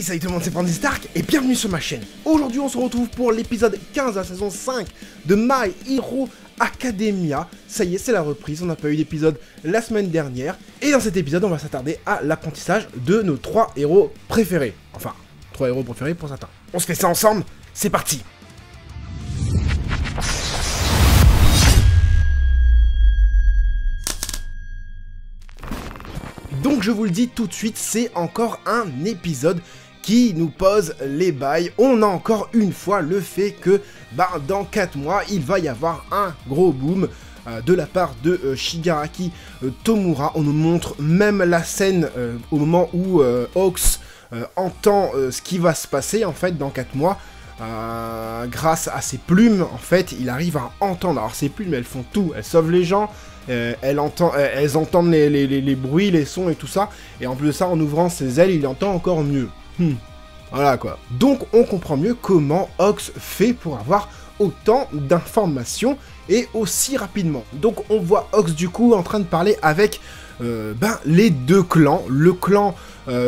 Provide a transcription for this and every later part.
Hey, salut tout le monde, c'est Francis Stark et bienvenue sur ma chaîne. Aujourd'hui on se retrouve pour l'épisode 15 de la saison 5 de My Hero Academia. Ça y est, c'est la reprise, on n'a pas eu d'épisode la semaine dernière. Et dans cet épisode, on va s'attarder à l'apprentissage de nos 3 héros préférés. Enfin, 3 héros préférés pour certains. On se fait ça ensemble, c'est parti. Donc je vous le dis tout de suite, c'est encore un épisode qui nous pose les bails. On a encore une fois le fait que dans 4 mois, il va y avoir un gros boom de la part de Shigaraki Tomura. On nous montre même la scène au moment où Hawks entend ce qui va se passer en fait dans 4 mois. Grâce à ses plumes, en fait, il arrive à entendre. Alors ces plumes, elles font tout, elles sauvent les gens. Elles entendent les bruits, les sons et tout ça. Et en plus de ça, en ouvrant ses ailes, il entend encore mieux. Voilà quoi. Donc on comprend mieux comment Hawks fait pour avoir autant d'informations et aussi rapidement. Donc on voit Hawks du coup en train de parler avec les deux clans. Le clan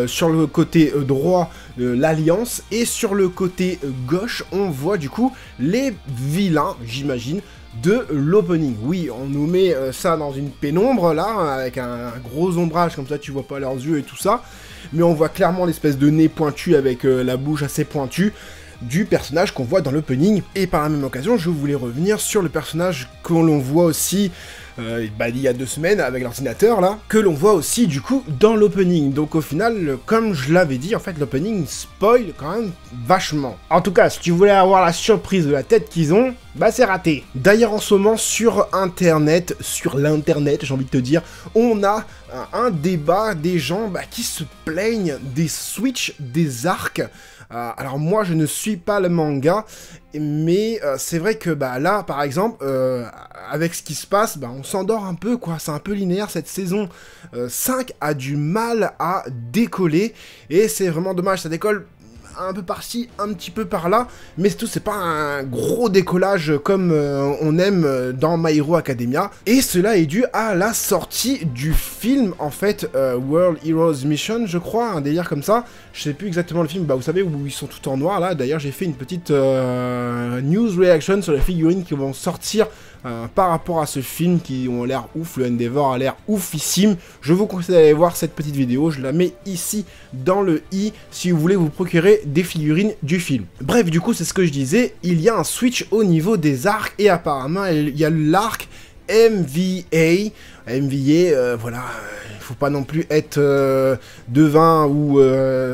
sur le côté droit de l'Alliance et sur le côté gauche, on voit du coup les vilains, j'imagine, de l'opening. Oui, on nous met ça dans une pénombre, là, avec un gros ombrage, comme ça tu vois pas leurs yeux et tout ça, mais on voit clairement l'espèce de nez pointu avec la bouche assez pointue du personnage qu'on voit dans l'opening. Et par la même occasion, je voulais revenir sur le personnage que l'on voit aussi il y a 2 semaines avec l'ordinateur là, que l'on voit aussi du coup dans l'opening. Donc au final, comme je l'avais dit, en fait l'opening spoil quand même vachement. En tout cas, si tu voulais avoir la surprise de la tête qu'ils ont, c'est raté. D'ailleurs en ce moment sur l'internet, j'ai envie de te dire, on a un débat des gens qui se plaignent des switches, des arcs. Alors moi je ne suis pas le manga, mais c'est vrai que là par exemple avec ce qui se passe, on s'endort un peu quoi, c'est un peu linéaire cette saison. 5 a du mal à décoller et c'est vraiment dommage, ça décolle un peu par-ci, un petit peu par-là, mais c'est tout, c'est pas un gros décollage comme on aime dans My Hero Academia, et cela est dû à la sortie du film, en fait, World Heroes Mission, je crois, un délire comme ça, je sais plus exactement le film, vous savez, où ils sont tout en noir, là, d'ailleurs j'ai fait une petite news reaction sur les figurines qui vont sortir par rapport à ce film, qui ont l'air ouf, le Endeavor a l'air oufissime. Je vous conseille d'aller voir cette petite vidéo, je la mets ici dans le i si vous voulez vous procurer des figurines du film. Bref, du coup c'est ce que je disais, il y a un switch au niveau des arcs et apparemment il y a l'arc MVA, voilà, il faut pas non plus être devin ou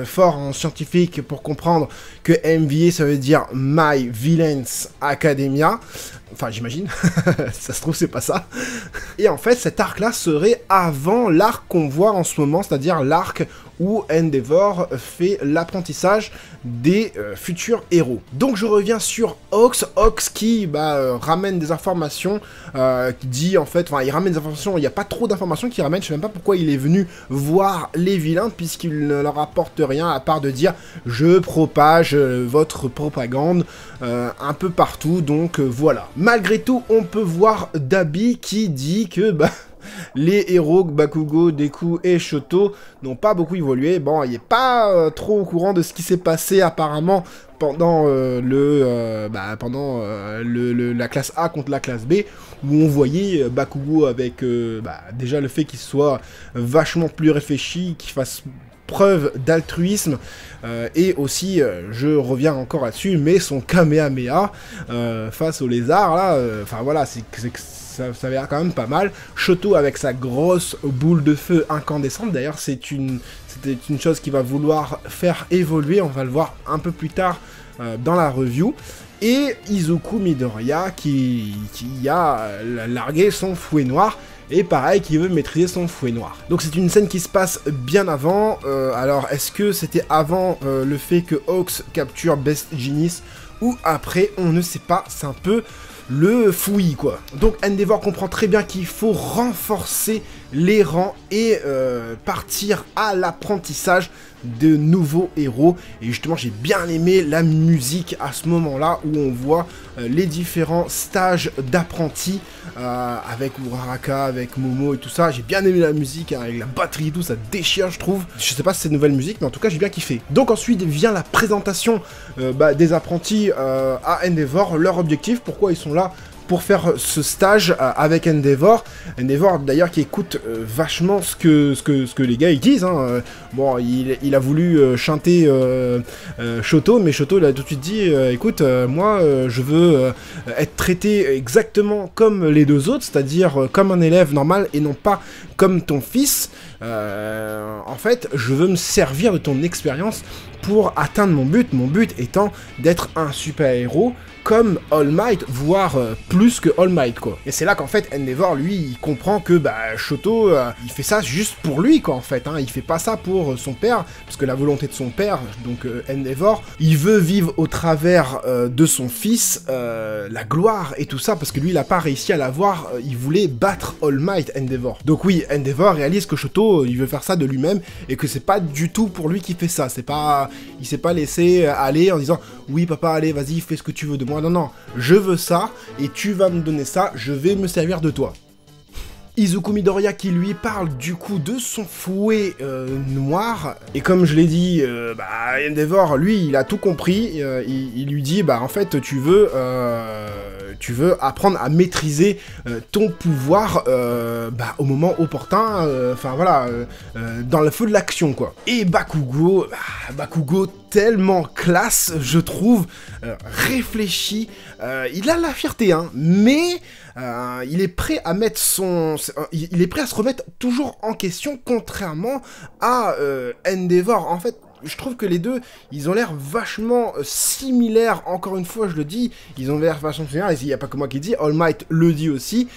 fort en scientifique pour comprendre que MVA ça veut dire My Villains Academia, enfin j'imagine, ça se trouve c'est pas ça, et en fait cet arc là serait avant l'arc qu'on voit en ce moment, c'est-à-dire l'arc où Endeavor fait l'apprentissage des futurs héros. Donc je reviens sur Hawks qui ramène des informations, qui dit en fait, il ramène des informations, il n'y a pas trop d'informations qu'il ramène, je sais même pas pourquoi il est venu voir les vilains, puisqu'il ne leur apporte rien à part de dire je propage votre propagande un peu partout, donc voilà. Malgré tout, on peut voir Dabi qui dit que les héros Bakugo, Deku et Shoto n'ont pas beaucoup évolué. Bon, il n'est pas trop au courant de ce qui s'est passé apparemment pendant la classe A contre la classe B, où on voyait Bakugo avec déjà le fait qu'il soit vachement plus réfléchi, qu'il fasse preuve d'altruisme, et aussi, je reviens encore là-dessus, mais son Kamehameha face au lézard, là, voilà, ça avait l'air quand même pas mal. Shoto avec sa grosse boule de feu incandescente, d'ailleurs c'était une chose qui va vouloir faire évoluer, on va le voir un peu plus tard dans la review. Et Izuku Midoriya qui a largué son fouet noir, et pareil, qui veut maîtriser son fouet noir. Donc c'est une scène qui se passe bien avant. Alors est-ce que c'était avant le fait que Hawks capture Best Genius, ou après, on ne sait pas, c'est un peu le fouillis quoi. Donc Endeavor comprend très bien qu'il faut renforcer les rangs et partir à l'apprentissage de nouveaux héros. Et justement, j'ai bien aimé la musique à ce moment-là où on voit les différents stages d'apprentis avec Uraraka, avec Momo et tout ça. J'ai bien aimé la musique, hein, avec la batterie et tout, ça déchire, je trouve. Je sais pas si c'est une nouvelle musique, mais en tout cas, j'ai bien kiffé. Donc ensuite vient la présentation des apprentis à Endeavor, leur objectif, pourquoi ils sont là pour faire ce stage avec Endeavor. Endeavor d'ailleurs qui écoute vachement ce que les gars ils disent. Hein. Bon, il a voulu chanter Shoto, mais Shoto il a tout de suite dit écoute, moi je veux être traité exactement comme les deux autres, c'est-à-dire comme un élève normal et non pas comme ton fils. En fait, je veux me servir de ton expérience pour atteindre mon but étant d'être un super-héros comme All Might, voire plus que All Might, quoi. Et c'est là qu'en fait, Endeavor, lui, il comprend que, Shoto, il fait ça juste pour lui, quoi, en fait, hein. Il fait pas ça pour son père, parce que la volonté de son père, donc Endeavor, il veut vivre au travers de son fils la gloire et tout ça, parce que lui, il a pas réussi à l'avoir, il voulait battre All Might, Endeavor. Donc oui, Endeavor réalise que Shoto, il veut faire ça de lui-même, et que c'est pas du tout pour lui qu'il fait ça, c'est pas... Il s'est pas laissé aller en disant « Oui, papa, allez, vas-y, fais ce que tu veux de moi. » Non, non, je veux ça, et tu vas me donner ça, je vais me servir de toi. Izuku Midoriya qui lui parle du coup de son fouet noir, et comme je l'ai dit, Endeavor, lui, il a tout compris, il lui dit, en fait, tu veux apprendre à maîtriser ton pouvoir au moment opportun, dans le feu de l'action, quoi. Et Bakugo tellement classe, je trouve, réfléchi, il a la fierté, hein, mais il est prêt à mettre il est prêt à se remettre toujours en question, contrairement à Endeavor. En fait, je trouve que les deux, ils ont l'air vachement similaires, encore une fois, je le dis, ils ont l'air vachement similaires, il n'y a pas que moi qui le dis, All Might le dit aussi,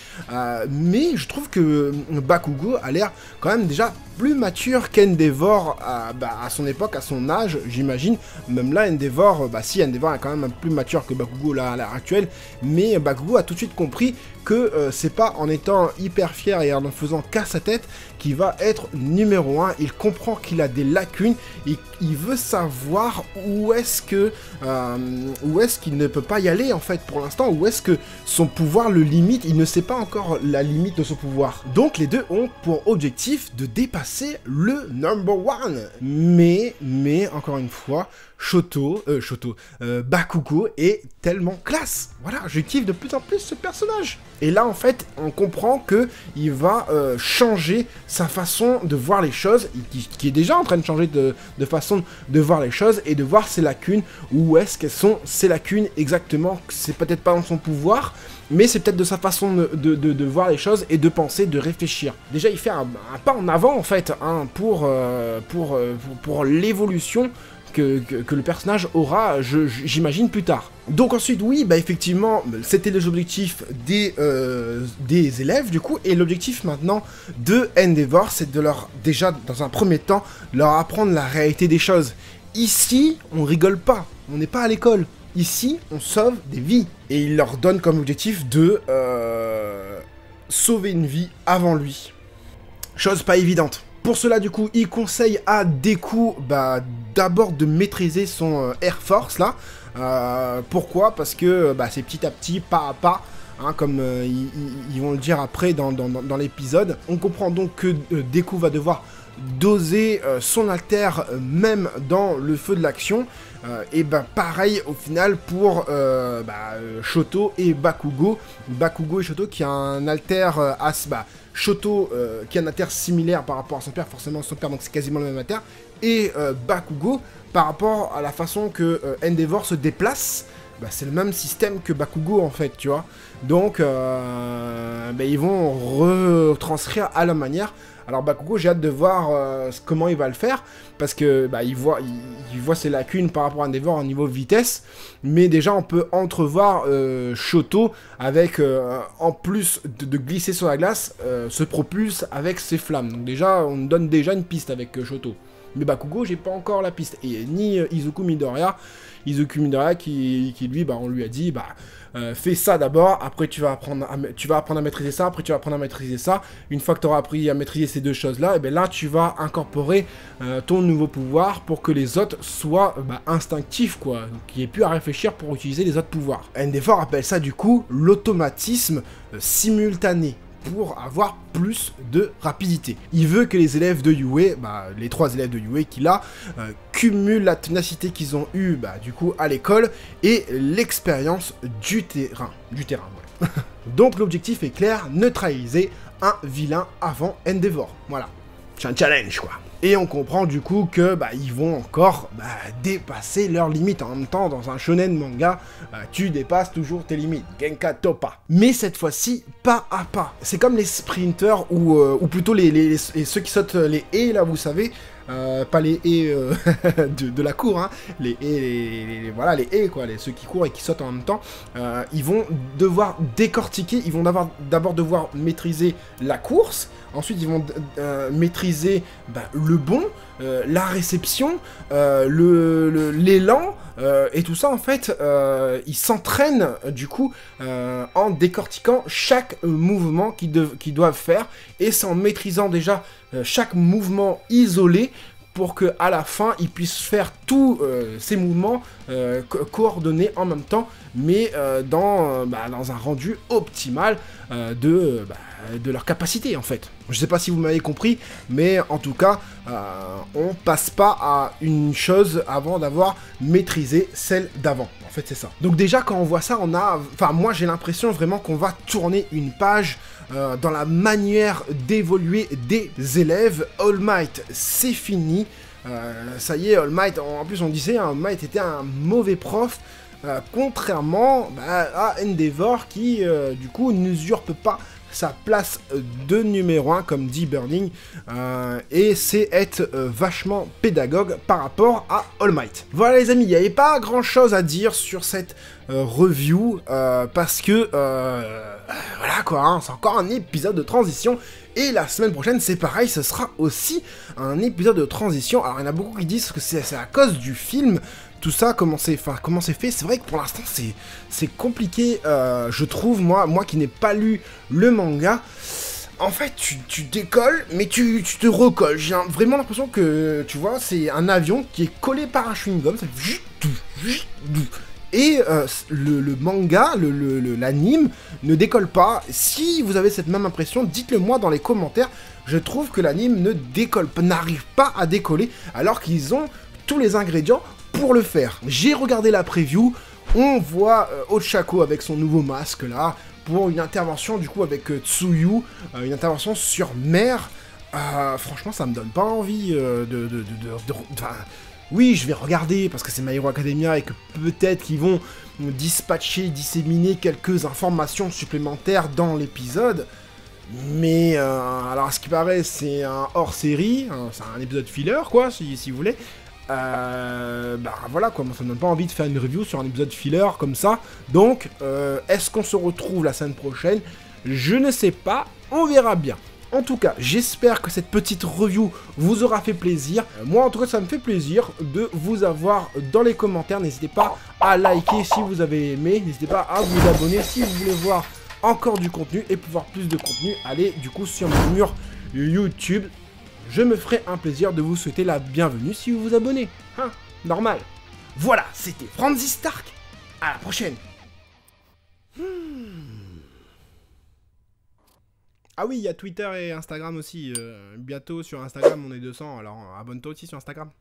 mais je trouve que Bakugo a l'air quand même déjà plus mature qu'Endeavor à son époque, à son âge, j'imagine. Même là, Endeavor, si, Endeavor est quand même plus mature que Bakugo là, à l'heure actuelle, mais Bakugo a tout de suite compris que c'est pas en étant hyper fier et en faisant qu'à sa tête qu'il va être numéro 1. Il comprend qu'il a des lacunes et il veut savoir où est-ce qu'il ne peut pas y aller en fait pour l'instant, où est-ce que son pouvoir le limite. Il ne sait pas encore la limite de son pouvoir. Donc les deux ont pour objectif de dépasser le number 1. Mais encore une fois, Bakugo est tellement classe. Voilà, je kiffe de plus en plus ce personnage. Et là, en fait, on comprend que il va changer sa façon de voir les choses, qui est déjà en train de changer de façon de voir les choses et de voir ses lacunes. Où est-ce qu'elles sont ces lacunes exactement? C'est peut-être pas dans son pouvoir, mais c'est peut-être de sa façon de voir les choses et de penser, de réfléchir. Déjà, il fait un pas en avant, en fait, hein, pour l'évolution que le personnage aura, j'imagine, plus tard. Donc ensuite, oui, effectivement, c'était les objectifs des élèves, du coup, et l'objectif maintenant de Endeavor, c'est de leur, déjà, dans un premier temps, leur apprendre la réalité des choses. Ici, on rigole pas, on n'est pas à l'école. Ici, on sauve des vies. Et il leur donne comme objectif de sauver une vie avant lui. Chose pas évidente. Pour cela, du coup, il conseille à Deku, d'abord de maîtriser son Air Force, là. Pourquoi? Parce que c'est petit à petit, pas à pas, hein, comme ils vont le dire après dans l'épisode. On comprend donc que Deku va devoir doser son alter même dans le feu de l'action. Et pareil au final pour Shoto et Bakugo. Bakugo et Shoto qui a un alter Shoto qui a un alter similaire par rapport à son père, forcément son père, donc c'est quasiment le même alter. Et Bakugo par rapport à la façon que Endeavor se déplace, c'est le même système que Bakugo en fait, tu vois. Donc ils vont retranscrire à la manière. Alors Bakugo, j'ai hâte de voir comment il va le faire, parce que il voit ses lacunes par rapport à Endeavor au niveau vitesse, mais déjà on peut entrevoir Shoto avec, en plus de glisser sur la glace, se propulse avec ses flammes. Donc déjà, on donne déjà une piste avec Shoto. Mais Bakugo, j'ai pas encore la piste. Et ni Izuku Midoriya qui lui, bah, on lui a dit, bah, fais ça d'abord, après tu vas apprendre à maîtriser ça, après tu vas apprendre à maîtriser ça. Une fois que tu auras appris à maîtriser ces deux choses-là, et bien là, tu vas incorporer ton nouveau pouvoir pour que les autres soient instinctifs, quoi. Qu'il n'y ait plus à réfléchir pour utiliser les autres pouvoirs. Endeavor appelle ça, du coup, l'automatisme simultané, pour avoir plus de rapidité. Il veut que les élèves de Yue, les 3 élèves de Yue qu'il a, cumulent la ténacité qu'ils ont eue, du coup, à l'école, et l'expérience du terrain. Ouais. Donc l'objectif est clair, neutraliser un vilain avant Endeavor. Voilà. C'est un challenge, quoi. Et on comprend du coup que ils vont encore dépasser leurs limites. En même temps, dans un shonen manga, tu dépasses toujours tes limites. Genka Toppa. Mais cette fois-ci, pas à pas. C'est comme les sprinters ou plutôt ceux qui sautent les haies, là, vous savez. Pas les haies de la cour, hein. Les haies, voilà, les haies, quoi. Ceux qui courent et qui sautent en même temps. Ils vont devoir décortiquer, ils vont d'abord devoir maîtriser la course. Ensuite, ils vont maîtriser le bond, la réception, l'élan, et tout ça, en fait, ils s'entraînent, du coup, en décortiquant chaque mouvement qu'ils doivent faire, et c'est en maîtrisant déjà chaque mouvement isolé, pour que à la fin, ils puissent faire tous ces mouvements coordonnés en même temps, mais dans un rendu optimal de leur capacité, en fait. Je sais pas si vous m'avez compris, mais en tout cas, on passe pas à une chose avant d'avoir maîtrisé celle d'avant. En fait, c'est ça. Donc déjà, quand on voit ça, moi, j'ai l'impression vraiment qu'on va tourner une page dans la manière d'évoluer des élèves. All Might, c'est fini. Ça y est, All Might, en plus on disait, All Might était un mauvais prof, contrairement à Endeavor qui, du coup, n'usurpe pas sa place de numéro 1, comme dit Burning, et c'est être vachement pédagogue par rapport à All Might. Voilà les amis, il n'y avait pas grand chose à dire sur cette review, parce que, voilà quoi, hein, c'est encore un épisode de transition, et la semaine prochaine c'est pareil, ce sera aussi un épisode de transition. Alors il y en a beaucoup qui disent que c'est à cause du film, tout ça, comment c'est fait. C'est vrai que pour l'instant c'est compliqué, je trouve, moi qui n'ai pas lu le manga. En fait, tu décolles, mais tu te recolles. J'ai vraiment l'impression que, tu vois, c'est un avion qui est collé par un chewing-gum, ça fait... Et le manga, l'anime, ne décolle pas. Si vous avez cette même impression, dites-le moi dans les commentaires. Je trouve que l'anime ne décolle pas, n'arrive pas à décoller, alors qu'ils ont tous les ingrédients pour le faire. J'ai regardé la preview, on voit Ochako avec son nouveau masque là, pour une intervention du coup avec Tsuyu, une intervention sur mer. Franchement, ça me donne pas envie oui, je vais regarder parce que c'est My Hero Academia et que peut-être qu'ils vont disséminer quelques informations supplémentaires dans l'épisode. Mais alors, à ce qui paraît, c'est un hors-série, c'est un épisode filler, quoi, si vous voulez. Voilà, quoi, moi, ça me donne pas envie de faire une review sur un épisode filler comme ça. Donc, est-ce qu'on se retrouve la semaine prochaine? Je ne sais pas, on verra bien. En tout cas, j'espère que cette petite review vous aura fait plaisir. Moi, en tout cas, ça me fait plaisir de vous avoir dans les commentaires. N'hésitez pas à liker si vous avez aimé. N'hésitez pas à vous abonner si vous voulez voir encore du contenu et pouvoir plus de contenu. Allez, du coup, sur mon mur YouTube. Je me ferai un plaisir de vous souhaiter la bienvenue si vous vous abonnez. Hein, normal. Voilà, c'était Francis Stark. À la prochaine. Ah oui, il y a Twitter et Instagram aussi. Bientôt sur Instagram, on est 200, alors abonne-toi aussi sur Instagram.